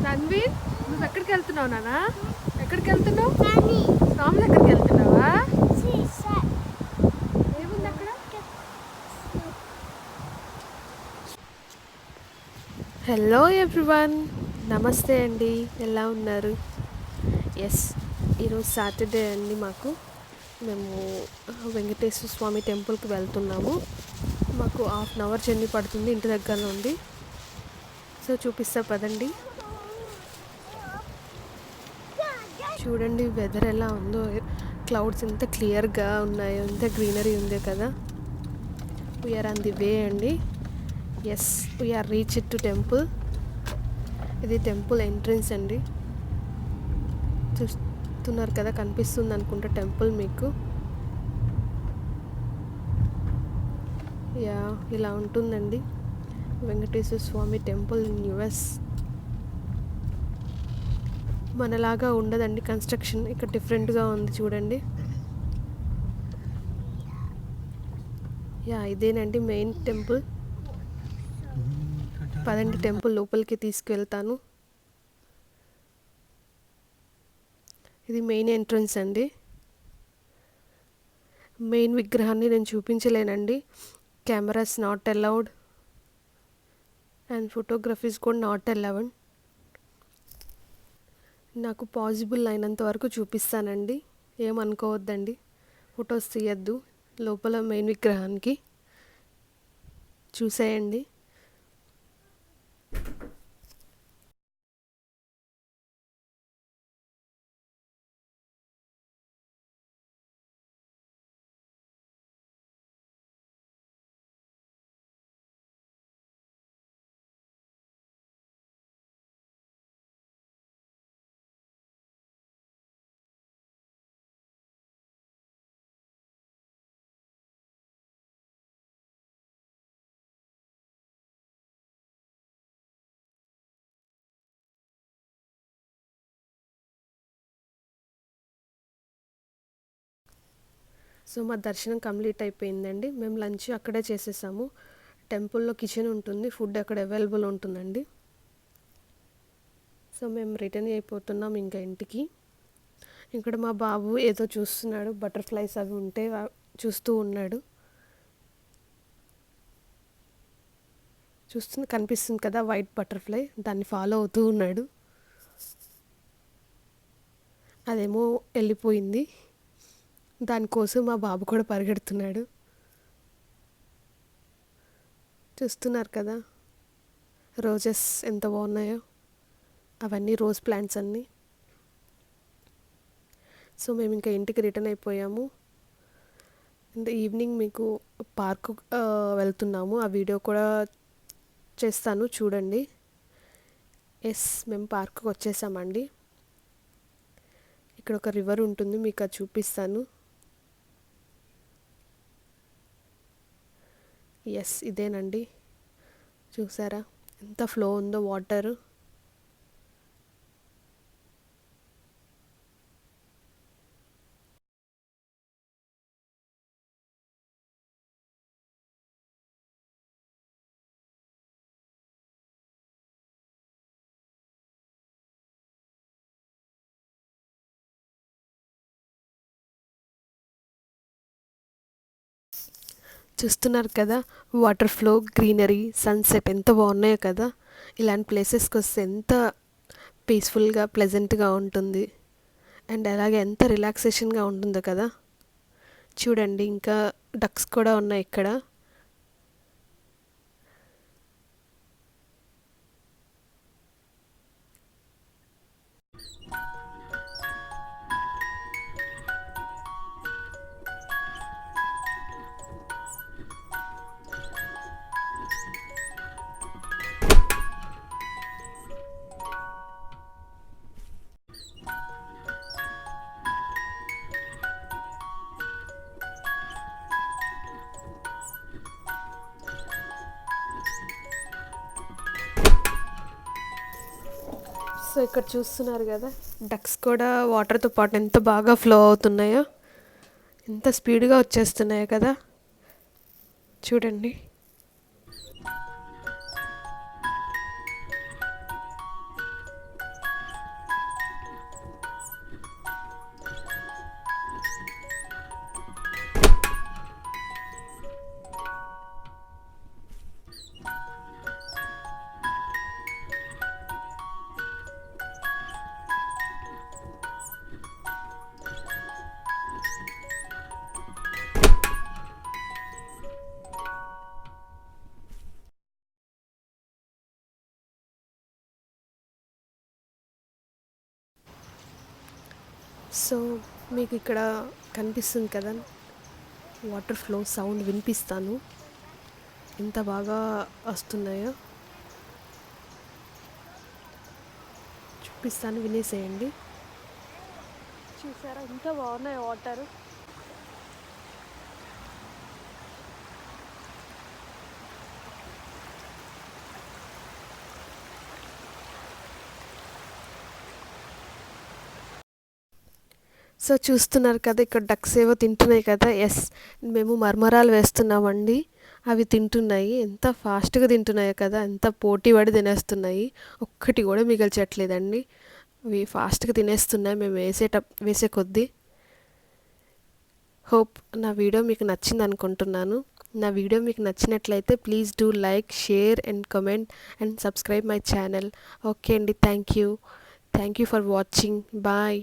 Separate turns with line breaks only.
తన్వీర్, నువ్వు ఎక్కడికి వెళ్తున్నావు నాన్న? ఎక్కడికి వెళ్తున్నావు? స్వామి దగ్గరికి వెళ్తున్నావా? ఏముంది అక్కడ? హలో ఎవ్రీవన్, నమస్తే అండి, ఎలా ఉన్నారు? ఎస్, ఈరోజు సాటర్డే అండి. మేము వెంకటేశ్వర స్వామి టెంపుల్కి వెళ్తున్నాము. మాకు 1/2 అవర్ జర్నీ పడుతుంది ఇంటి దగ్గర నుండి. సో చూపిస్తా పదండి. చూడండి వెదర్ ఎలా ఉందో, క్లౌడ్స్ ఎంత క్లియర్గా ఉన్నాయో, ఎంత గ్రీనరీ ఉంది కదా. వీఆర్ ఆన్ ది వే అండి. Yes, we are reach to temple. ఇది టెంపుల్ ఎంట్రన్స్ అండి. చూస్తున్నారు కదా, కనిపిస్తుంది అనుకుంటా టెంపుల్ మీకు. యా, ఇలా ఉంటుందండి వెంకటేశ్వర స్వామి టెంపుల్ ఇన్ యుఎస్. మనలాగా ఉండదండి కన్స్ట్రక్షన్, ఇక్కడ డిఫరెంట్గా ఉంది చూడండి. యా, ఇదేనండి మెయిన్ టెంపుల్. పదండి టెంపుల్ లోపలికి తీసుకువెళ్తాను. ఇది మెయిన్ ఎంట్రన్స్ అండి. మెయిన్ విగ్రహాన్ని నేను చూపించలేనండి, cameras not allowed and photographies కూడా నాట్ అలౌడ్. నాకు పాసిబుల్ అయినంత వరకు చూపిస్తానండి, ఏమనుకోవద్దండి. ఫొటోస్ తీయద్దు లోపల మెయిన్ విగ్రహానికి. చూసేయండి. సో మా దర్శనం కంప్లీట్ అయిపోయిందండి. మేము లంచ్ అక్కడే చేసేసాము. టెంపుల్లో కిచెన్ ఉంటుంది, ఫుడ్ అక్కడ అవైలబుల్ ఉంటుందండి. సో మేము రిటర్న్ అయిపోతున్నాం ఇంకా ఇంటికి. ఇక్కడ మా బాబు ఏదో చూస్తున్నాడు, బటర్ఫ్లైస్ అవి ఉంటే చూస్తూ ఉన్నాడు. కనిపిస్తుంది కదా వైట్ బటర్ఫ్లై, దాన్ని ఫాలో అవుతూ ఉన్నాడు. అదేమో వెళ్ళిపోయింది, దానికోసం మా బాబు కూడా పరిగెడుతున్నాడు. చూస్తున్నారు కదా రోజెస్ ఎంత బాగున్నాయో, అవన్నీ రోజ్ ప్లాంట్స్ అన్నీ. సో మేము ఇంకా ఇంటికి రిటర్న్ అయిపోయాము. అండ్ ఈవినింగ్ మీకు పార్క్ వెళ్తున్నాము, ఆ వీడియో కూడా చేస్తాను చూడండి. ఎస్, మేము పార్క్కి వచ్చేసామండి. ఇక్కడ ఒక రివర్ ఉంటుంది, మీకు అది చూపిస్తాను. ఎస్, ఇదేనండి. చూసారా ఎంత ఫ్లో ఉందో వాటర్. చూస్తున్నారు కదా వాటర్ ఫ్లో, గ్రీనరీ, సన్సెట్ ఎంత బాగున్నాయో కదా. ఇలాంటి ప్లేసెస్కి వస్తే ఎంత పీస్ఫుల్గా, ప్లెజెంట్గా ఉంటుంది. అండ్ అలాగే ఎంత రిలాక్సేషన్గా ఉంటుందో కదా. చూడండి ఇంకా డక్స్ కూడా ఉన్నాయి ఇక్కడ. సో ఇక్కడ చూస్తున్నారు కదా, డక్స్ కూడా వాటర్తో పాటు ఎంత బాగా ఫ్లో అవుతున్నాయో, ఎంత స్పీడ్గా వచ్చేస్తున్నాయో కదా. చూడండి. సో మీకు ఇక్కడ కనిపిస్తుంది కదా, వాటర్ ఫ్లో సౌండ్ వినిపిస్తాను, ఎంత బాగా వస్తున్నాయో చూపిస్తాను, వినేసేయండి. చూసారా ఎంత బాగున్నాయి వాటర్. సో చూస్తున్నారు కదా, ఇక్కడ డక్స్ ఏవో తింటున్నాయి కదా. ఎస్, మేము మర్మరాలు వేస్తున్నామండి, అవి తింటున్నాయి. ఎంత ఫాస్ట్గా తింటున్నాయో కదా, ఎంత పోటీ పడి తినేస్తున్నాయి, ఒక్కటి కూడా మిగల్చట్లేదండి. అవి ఫాస్ట్గా తినేస్తున్నాయి మేము వేసే కొద్దీ. హోప్ నా వీడియో మీకు నచ్చింది అనుకుంటున్నాను. నా వీడియో మీకు నచ్చినట్లయితే please do like, share and comment and subscribe my channel. Okay అండి, thank you for watching. Bye.